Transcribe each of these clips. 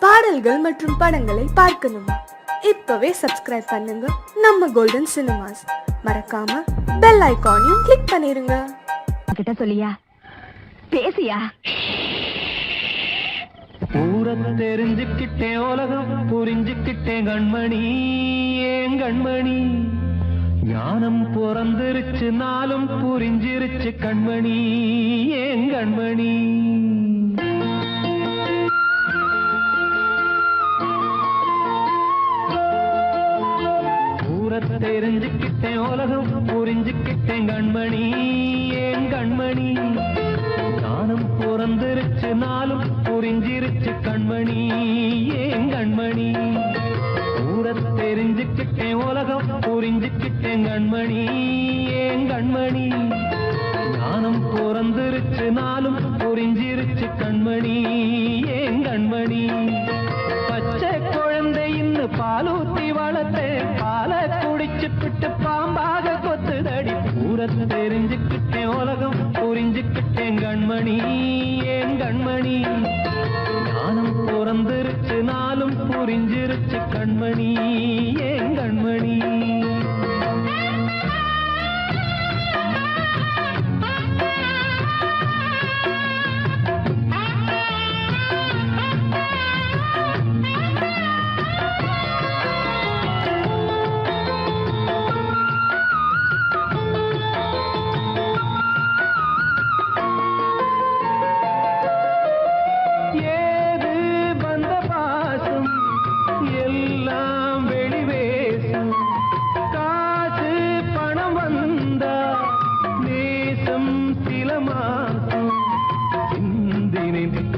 பாடல்கள் மற்றும் படங்களை பார்க்கணுமா? இப்பவே சப்ஸ்கிரைப் பண்ணுங்க நம்ம கோல்டன் சினிமாஸ். மறக்காம பெல் ஐகானையும் கிளிக் பண்ணிருங்க. கிட்ட சொல்லியா பேசியா? ஊரத்தை தெரிஞ்சுக்கிட்டேன், உலகம் புரிஞ்சுக்கிட்டேன் கண்மணி, ஏன் கண்மணி. ஞானம் பிறந்திருச்சு, நாளும் புரிஞ்சிருச்சு கண்மணி, ஏன் கண்மணி. ஊரத்தை தெரிஞ்சுக்கிட்டேன், உலகம் புரிஞ்சுக்கிட்டேன் கண்மணி, ஏன் கண்மணி. ஞானம் பிறந்திருச்சு, நாளும் புரிஞ்சிருச்சு கண்மணி, ஏன் கண்மணி. ஊரத்தை தெரிஞ்சுக்கிட்டேன், உலகம் புரிஞ்சுக்கிட்டேன் கண்மணி, ஏன் கண்மணி. ஞானம் பிறந்திருச்சு, நாளும் புரிஞ்சிருச்சு கண்மணி, ஏன் கண்மணி. பச்சை குழந்தை இன்னும் பாலூத்தி வளர்த்தேன், பாலை குடிச்சு பிட்டு பாம்பாக கொத்துதடி. ஊரத்தை தெரிஞ்சுக்கிட்டேன், உலகம் புரிஞ்சுக்கிட்டேன் கண்மணி, ஏன் கண்மணி. ஞானம் பிறந்திருச்சு, நாளும் புரிஞ்சிருச்சு கண்மணி, ஏன் கண்மணி.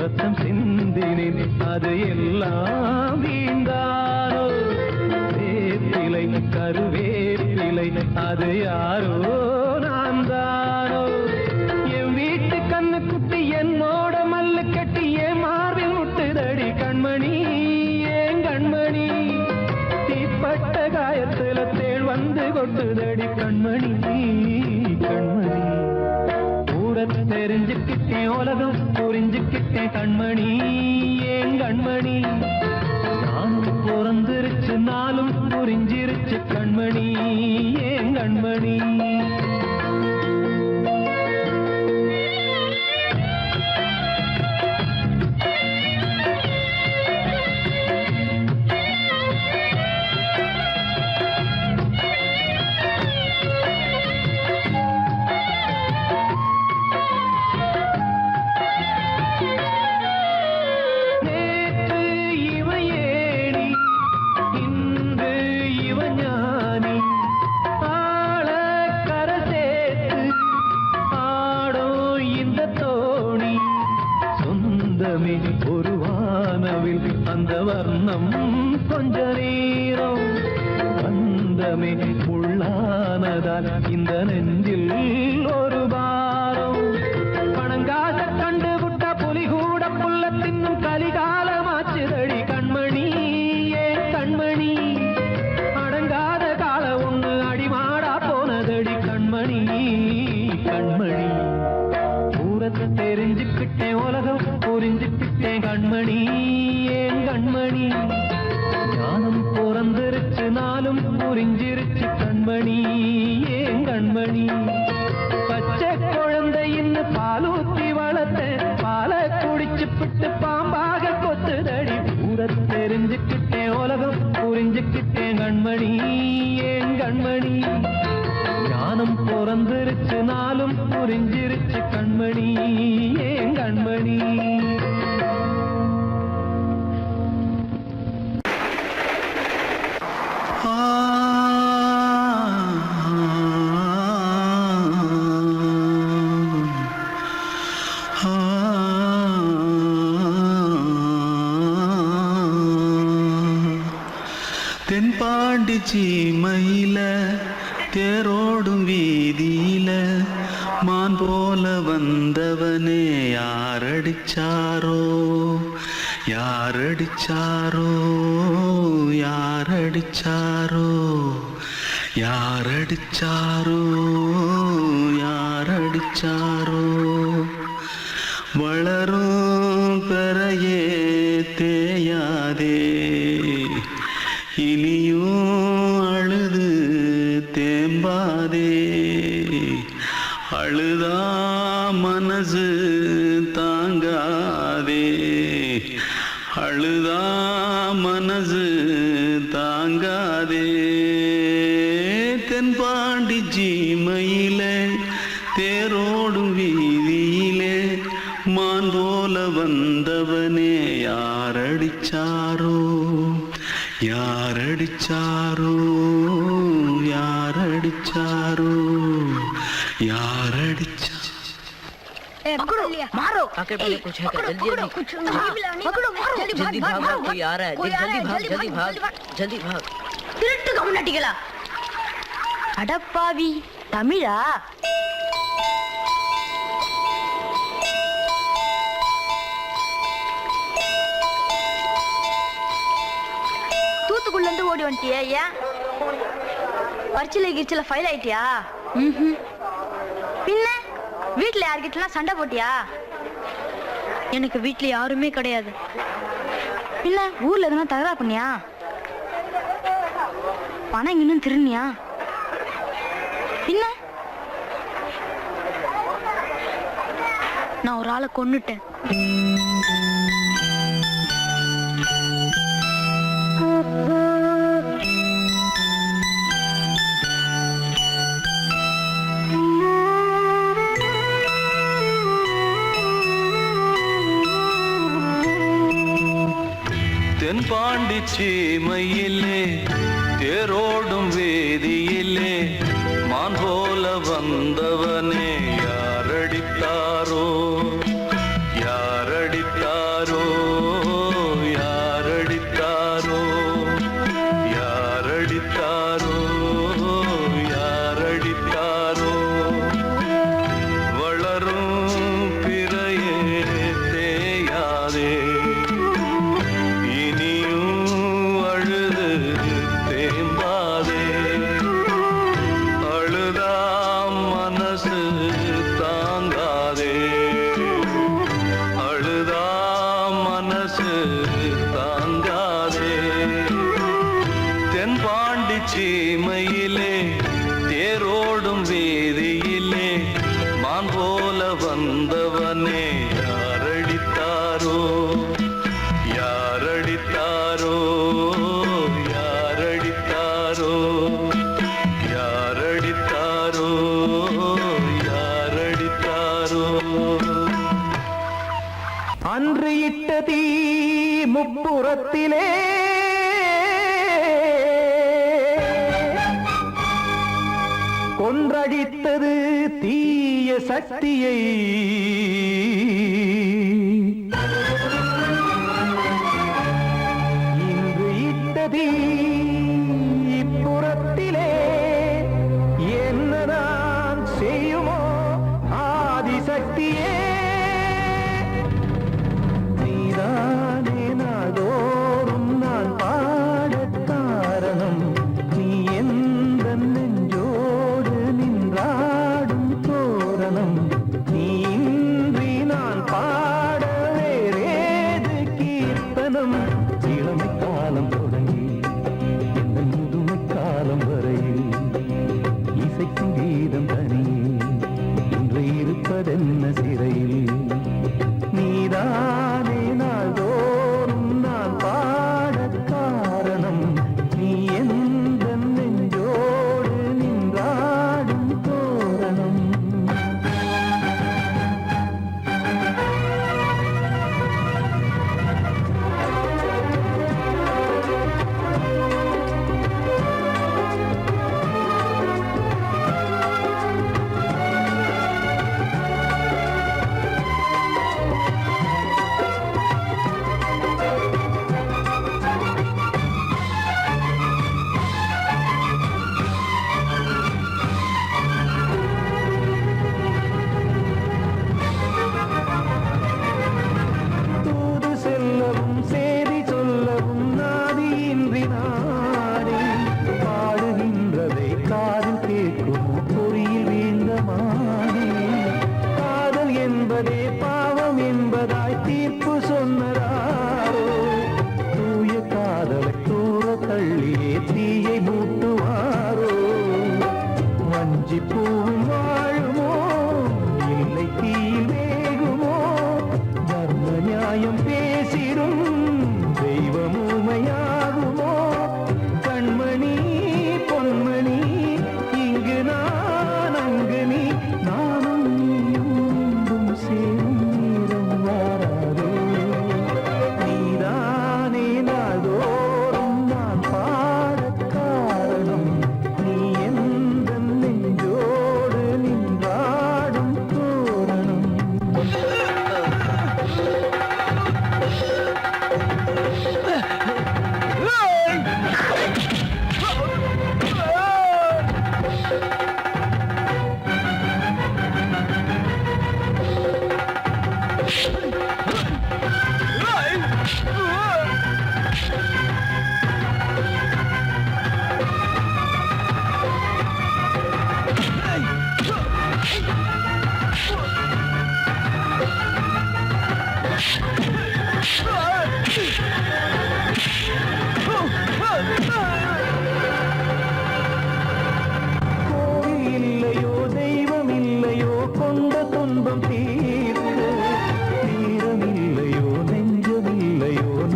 ரத்தம் சிந்தினேன், அது எல்லாம் வீந்தாரோ. வேப்பிலை கருவேப்பிலை, அது யாரோ நான் தானோ. என் வீட்டு கண்ணு குட்டி என்னோட மல்லு கட்டி என் மார்பில் முட்டுதடி கண்மணி, ஏன் கண்மணி. தீப்பட்ட காயத்துல தேள் வந்து கொட்டுதடி கண்மணி, கண்மணி. ஊரத்தை தெரிஞ்சுக்கிட்டேன், உலகம் புரிஞ்சுக்கிட்டேன் கண்மணி, ஏன் கண்மணி. நானும் பிறந்திருச்சு, நாளும் புரிஞ்சிருச்சு கண்மணி, ஏன் கண்மணி. ஒரு வானவில் அந்த வர்ணம் கொஞ்ச நேரம் வந்தமே உள்ளானதால் இந்த நெஞ்சில் ஒரு பாரம். பணங்காச கண்டு விட்ட புலி கூட புல்ல தின்னும் கலிகாலமாச்சுதடி கண்மணி, ஏன் கண்மணி. அடங்காத கால ஒண்ணு அடிமாடா போனதடி கண்மணி, கண்மணி. ஊரத்தை தெரிஞ்சுக்கிட்டேன், உலகம் புரிஞ்சுக்கிட்டேன் கண்மணி, ஏன் கண்மணி. ஞானம் பிறந்திருச்சு, நாளும் புரிஞ்சிருச்சு கண்மணி, ஏன் கண்மணி. பச்சை குழந்தை இன்னும் பாலூத்தி வளர்த்தேன், பாலை குடிச்சு பிட்டு பாம்பாக கொத்துதடி. ஊரத்தை தெரிஞ்சுக்கிட்டேன், உலகம் புரிஞ்சுக்கிட்டேன் கண்மணி, ஏன் கண்மணி. ஞானம் பிறந்திருச்சு, நாளும் புரிஞ்சிருச்சு கண்மணி, ஏன் கண்மணி. தென்பாண்டி சீமையில தேரோடும் வீதியில மான் போல வந்தவனே யாரடிச்சாரோ, யாரடிச்சாரோ, யாரடிச்சாரோ, யாரடிச்சாரோ, யாரடிச்சாரோ. வளரும் பெறையே தேயா இனியும் அழுது தேம்பாதே அழுதா மனசு தாங்காதே அழுதா மனசு தாங்காதே தென்பாண்டி ஜீமையிலே தேரோடும் வீதியிலே மான் போல வந்தவனே யாரடிச்சாரோ யாரடிச்சாரோ யாரடிச்சாரோ யாரடிச்சா मारो आके पहले कुछ है क्या जल्दी जल्दी जल्दी भाग भाग कोई आ रहा है जल्दी भाग जल्दी भाग திருட்டு கம்யூனிட்டிகளா அடப்பாவி தமிழா தூத்துக்குள்ள இருந்து ஓடி வந்துட்டியா ஏன் பரிச்சில கிரிச்சில ஃபைல் ஆயிட்டியா பின்ன வீட்டுல யார்கிட்டலாம் சண்டை போட்டியா எனக்கு வீட்டுல யாருமே கிடையாது பின்ன ஊர்ல எதுனா தகராறு பண்ணியா பணம் இன்னும் திருநியா பின்ன நான் ஒரு ஆளை கொன்னுட்டேன் தென்பாண்டி சீமையிலே தேரோடும் வேதியிலே மான் போல வந்தவனே யாரடித்தாரோ யாரடித்தாரோ யாரடித்தாரோ யாரடித்தாரோ யாரடித்தாரோ வளரும் பிறையே தேயாதே தென்பாண்டி சீமையிலே தேரோடும் வேதியிலே மான் போல வந்தவனே யாரடித்தாரோ யாரடித்தாரோ யாரடித்தாரோ யாரடித்தாரோ யாரடித்தாரோ அன்று இட்ட தீ முப்புறத்திலே கொன்றடித்தது தீய சக்தியை இன்று இட்டது இப்புறத்திலே என்னதான் செய்யுமோ ஆதிசக்தியே நீதானே நாள்தோறும் நான் பாடக் காரணம் நீ எந்த நெஞ்சோடு நின்றாடும் தோரணம் நீ இன்றி நான் பாட வேறேது கீர்த்தனம் இளமை காலம் தொடங்கி இந்த முதுமை காலம் வரையில் இசைக்கும் கீதம் தனியே இன்று இருப்பதென்ன சிறையில் நீதானே நாள்தோறும் நான் பாடக் காரணம் நீ எந்த நெஞ்சோடு நின்றாடும் தோரணம்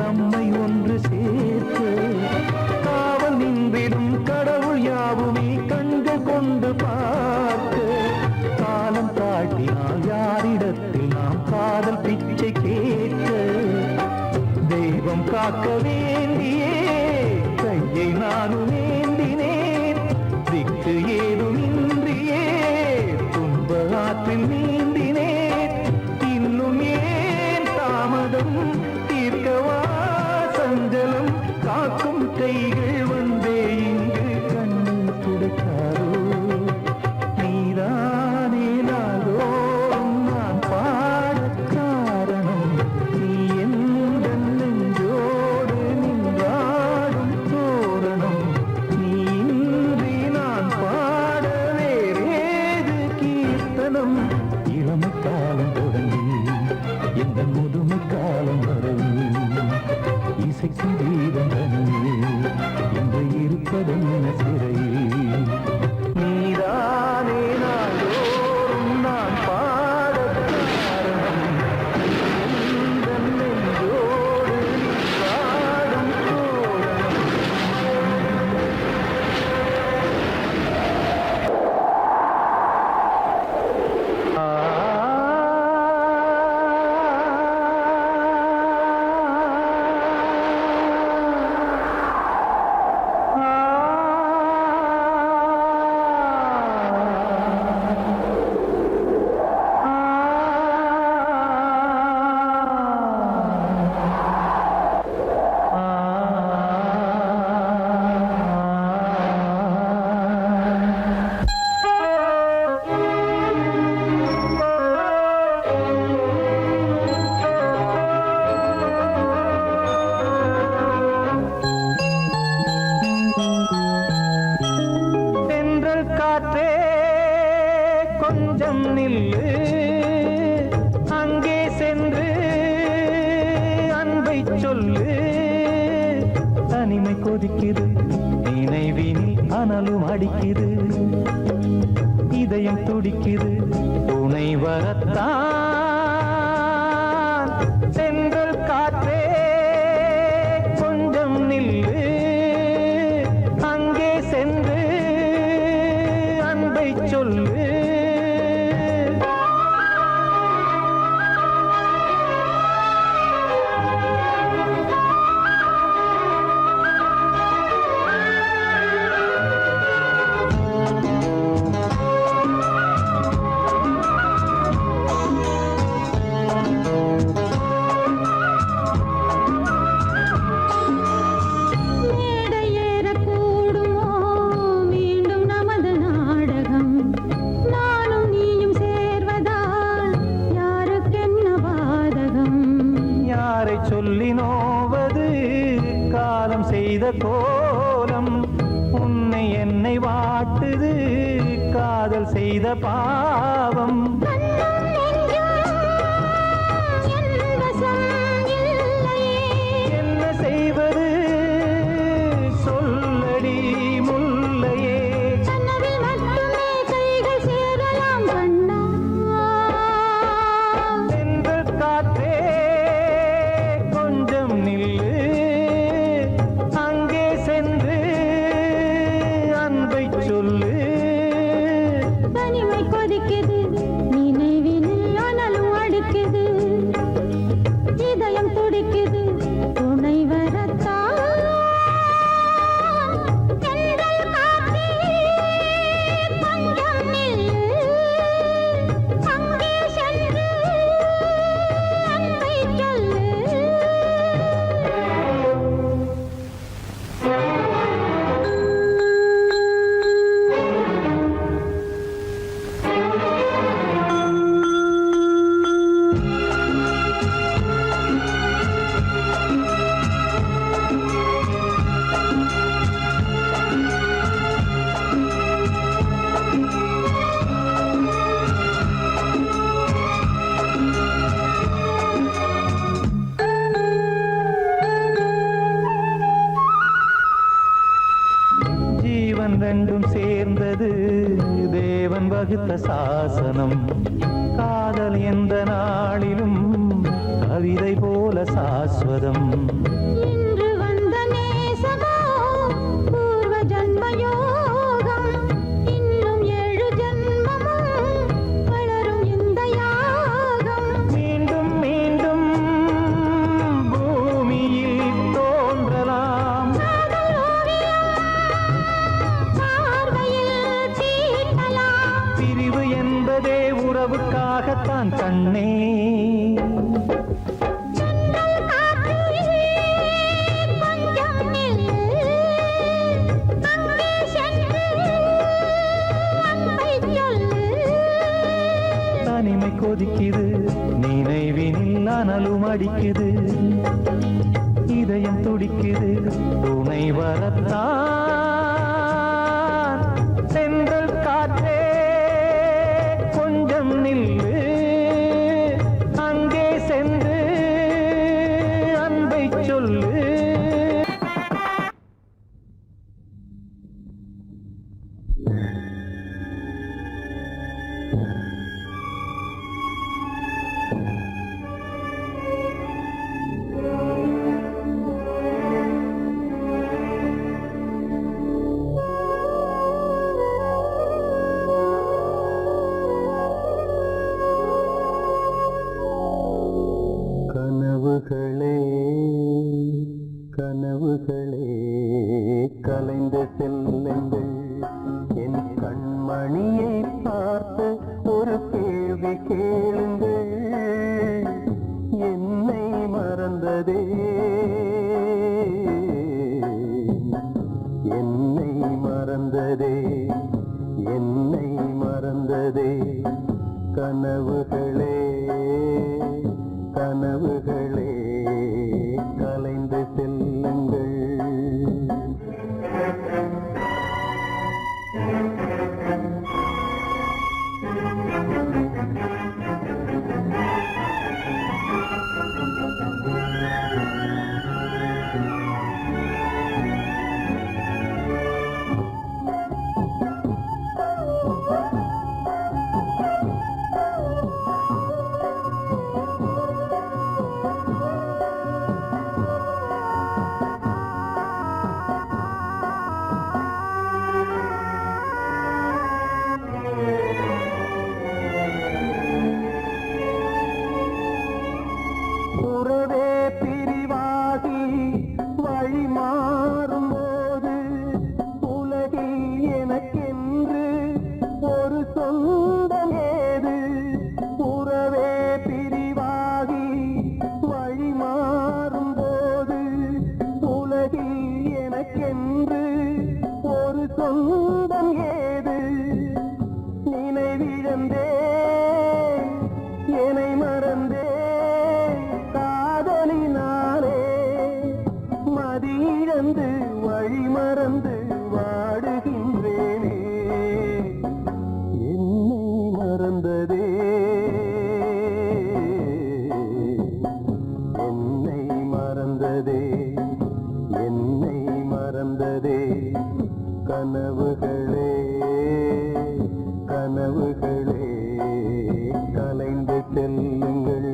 நம்மை ஒன்று சேர்க்க காவல் நின்றிடும் கடவுள் யாவுமே கண்கள் கொண்டு பார்க்க காலம் காட்டினால் யாரிடத்தில் நாம் காதல் பிச்சை கேட்க தெய்வம் காக்க வேண்டியே கையை நானும் ஏந்தினேன் திக்கு ஏதுமின்றியே துன்ப ஆற்றில் நீந்தினேன் இன்னும் ஏன் தாமதம் தீர்க்கவா சஞ்சலம் காக்கும் கைகள் வந்தே இங்கு கண்ணீர் துடைக்காரோ நீதானே நாளோறும் நான் பாட காரணம் நீ எந்த நெஞ்சோடு நின்றாடும் தோரணம் நீ இன்றி நான் பாட வேறேது கீர்த்தனம் இளமை காலம் தொடங்கி எந்த முதுமை காலம் வரவே இசைக்கு வீரம் தனியே இன்று இருப்பதென்ன சிறையில் நீதானே நாளோறும் நான் பாட காரணம் எந்த நெஞ்சோடு நின்றாடும் தோரணம் தென்றல் காற்றே கொஞ்சம் நில்லு அங்கே சென்று அன்பை சொல்லு தனிமை கொதிக்குது நினைவினில் அனலும் அடிக்குது இதயம் துடிக்குது துணை வரத்தான் தென்றல் காற்றே கொஞ்சம் நில்லு அங்கே சென்று அன்பை சொல்லு மேடையேறக்கூடுமோ மீண்டும் நமது நாடகம் நானும் நீயும் சேர்வதால் யாருக்கென்ன பாதகம் யாரை சொல்லி நோவது காலம் செய்த கோலம் உன்னை என்னை வாட்டுது காதல் செய்த பாவம் கண்ணும் நெஞ்சும் என் வசம் இல்லையே என்ன செய்வது சொல்லடி முல்லையே கனவில் மட்டுமே கைகள் சேரலாம் கண்ணா தென்றல் காற்றே கொஞ்சம் நில்லு அங்கே சென்று அன்பை சொல்லு தனிமை கொதிக்குது நினைவினில் அனலும் அடிக்குது இதயம் துடிக்குது துணை வரத்தான் தென்றல் காற்றே கொஞ்சம் நில்லு அங்கே சென்று அன்பை சொல்லு ஜீவன் ரெண்டும் சேர்ந்தது தேவன் வகுத்த சாசனம் காதல் எந்த நாளிலும் கவிதை போல சாஸ்வதம் உனக்காகத்தான் கண்ணே. தனிமை கொதிக்குது நினைவினில் அனலும் அடிக்குது, இதயம் துடிக்குது துணை வரத்தான். சென்றல் காற்றே கொஞ்சம் நில்லு, அங்கே சென்று அன்பை சொல்லு. கனவுகளே கனவுகளே கலைந்து செல்லுங்கள், என் கண்மணியை பார்த்து ஒரு கேள்வி கேளுங்கள். என்னை மறந்ததே என்னை மறந்ததே என்னை மறந்ததே. கனவுகளே கனவுகளே கலைந்து செல்லுங்கள். உறவே பிரிவாகி வழி மாறும்போது உலகில் எனக்கென்று ஒரு சொந்தம் ஏது? உறவே பிரிவாகி வழி மாறும்போது உலகில் எனக்கென்று ஒரு சொந்தம் ஏது? நினைவிழந்தே என்னை மறந்தே காதலினாலே மதியிழந்து வழி மறந்து வாடுகின்றேனே. என்னை மறந்ததே என்னை மறந்ததே என்னை மறந்ததே. கனவுகளே கனவுகளே கலைந்து செல்லுங்கள்.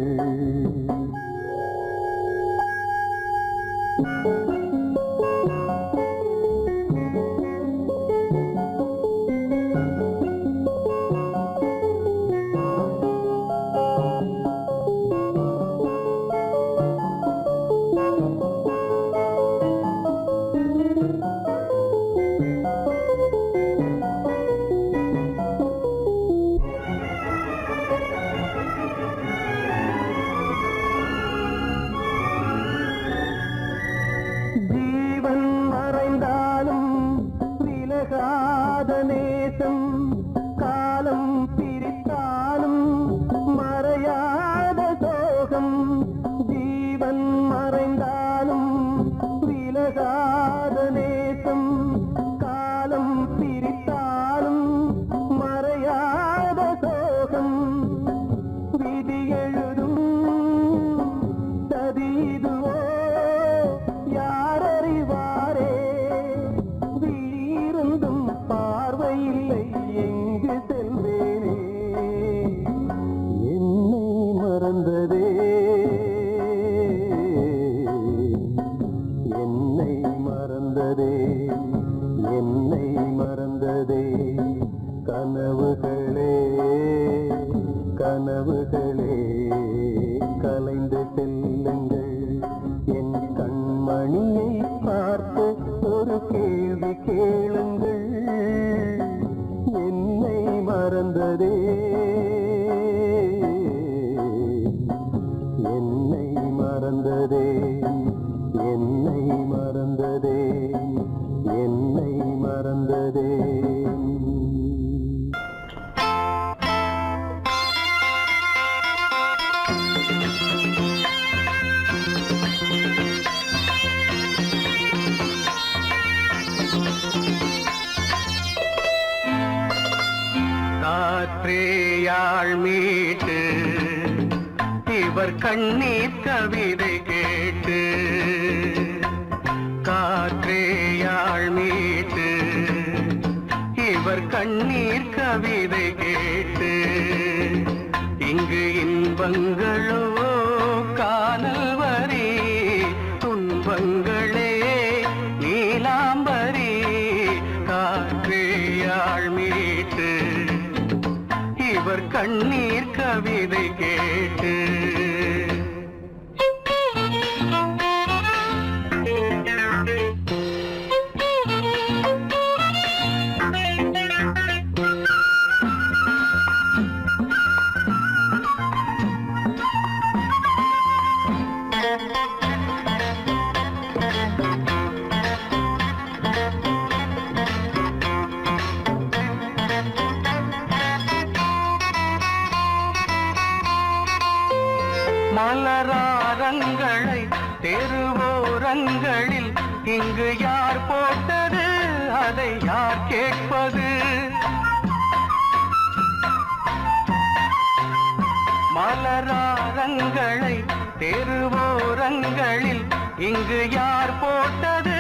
மறந்ததே என்னை மறந்ததே காற்றேயாள் மீட்டு இவர் கண்ணீர் கவிதை கேட்டு காற்றேயாள் மீட்டு இவர் கண்ணீர் கவிதை கேட்டு இங்கு இன்பங்களோ காணல் வரி துன்பங்களே நீலாம்பரி காற்றேயாள் மீட்டு இவர் கண்ணீர் கவிதை கேட்டு மலராரங்களை தெருவோரங்களில் இங்கு யார் போட்டது அதை யார் கேட்பது மலராரங்களை தெருவோரங்களில் இங்கு யார் போட்டது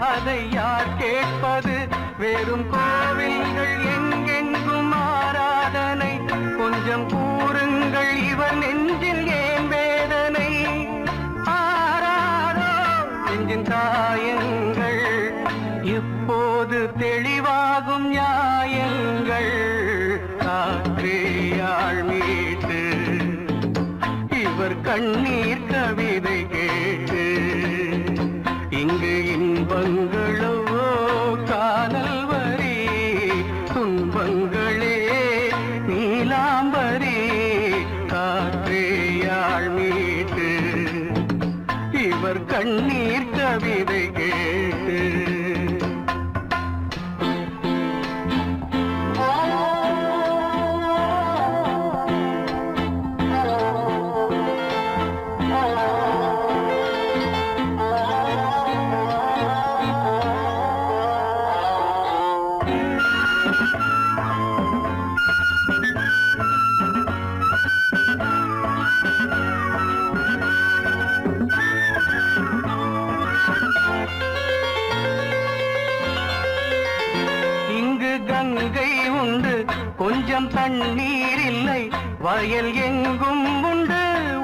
அதை யார் கேட்பது வெறும் கோவில்கள் எங்கெங்கும் ஆராதனை கொஞ்சம் கூறுங்கள் இவர் நெஞ்சில் ஏன் வேதனை ஆராரோ நெஞ்சின் காயங்கள் எப்போது தெளிவாகும் நியாயங்கள் காற்றேயாள் மீட்டு இவர் கண்ணீர் கவிதை கேட்டு இங்கு இன்பங்களோ காணல் வரி துன்பங்களே நீலாம்பரி காற்றேயாள் மீட்டு இவர் கண்ணீர் கவிதை கேட்டு கங்கை உண்டு கொஞ்சம் தண்ணீர் இல்லை வயல் எங்கும் உண்டு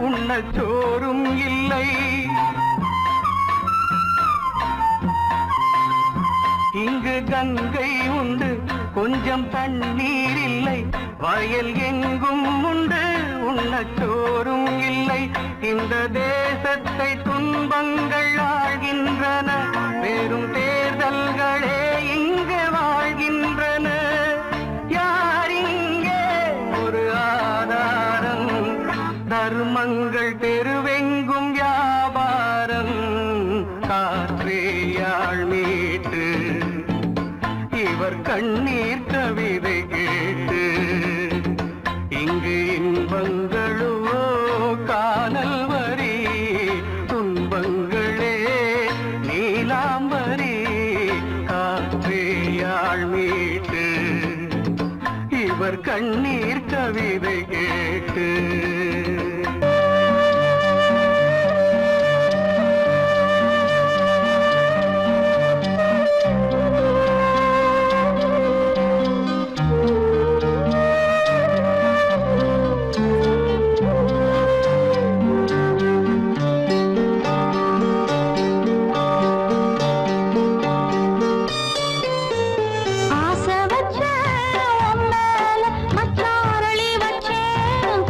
உண்ணச் சோறும் இல்லை இங்கு கங்கை உண்டு கொஞ்சம் தண்ணீர் இல்லை வயல் எங்கும் உண்டு உண்ணச் சோறும் இல்லை இந்த தேசத்தை துன்பங்கள் ஆழ்கின்றன வெறும் தேர்தல்களே இங்கு வாழ்கின்றன யார் இங்கே ஒரு ஆதாரம் தர்மங்கள் தெருவெங்கும் வியாபாரம் காற்றேயாள் மீட்டு இவர் கண்ணீர் கவிதை கேட்டு இங்கு இன்பங்களோ காணல் வரி துன்பங்களே நீலாம்பரி காற்றேயாள் மீட்டு இவர் கண்ணீர் கவிதை கேட்டு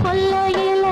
கொல்லையில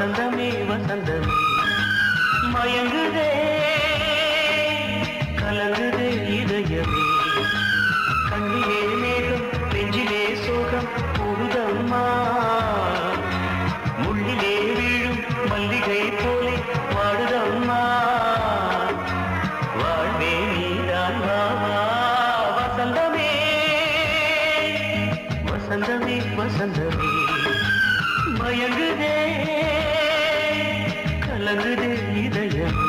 வசந்தமே வசந்தமே மயங்குதே கலங்குதே இதயமே கண்ணிலே மேகம் நெஞ்சிலே சோகம் கூடுதம்மா முள்ளிலே வீழும் மல்லிகை போலே வாடுதம்மா வாழ்வே நீதான் வா வசந்தமே வசந்தமே வசந்தமே மயங்குதே கலங்குதே இதயமே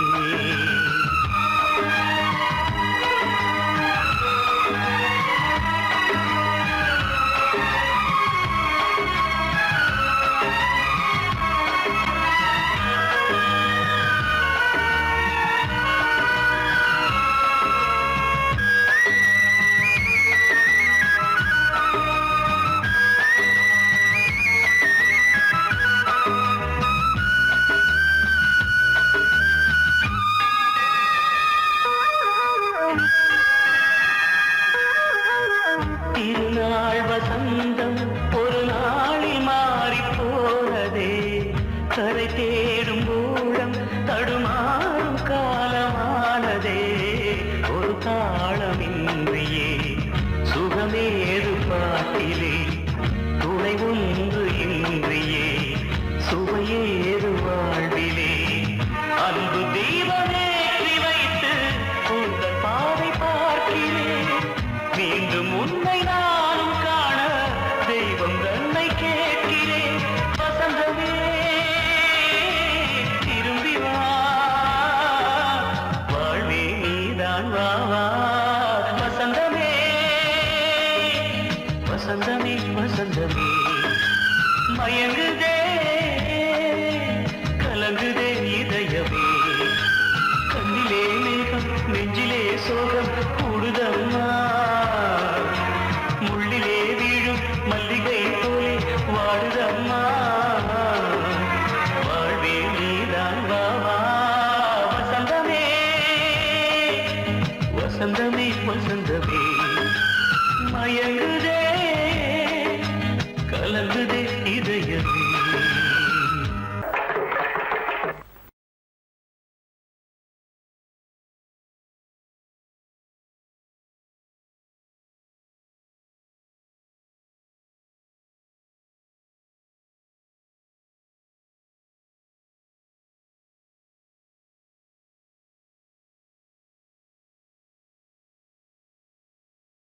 திருநாள் வசந்தம் ஒரு நாளில் மாறி போனதே கரை தேடும் ஊழம் தடுமாறும் காலமானதே ஒரு தாளமின்றியே சுகமேது பாட்டிலே துணை ஒன்று இன்றியே சுவையேது வாழ்விலே அன்பு தீபமேற்றி வைத்து உங்கள் பாதை பார்க்கிறேன் மீண்டும் உன்னை நானும் காண தெய்வம் தன்னை கேட்கிறேன் வசந்தமே திரும்பி வா வாழ்வே நீதான் வா வா வசந்தமே வசந்தமே வசந்தமே மயங்குதே கலங்குதே இதயமே கண்ணிலே மேகம் நெஞ்சிலே சோகம் கூடுதம்மா முள்ளிலே வீழும் மல்லிகை போலே வாடுதம்மா வாழ்வே நீதான் வா வா வசந்தமே வசந்தமே வசந்தமே மயங்குதே கலங்குதே இதயமே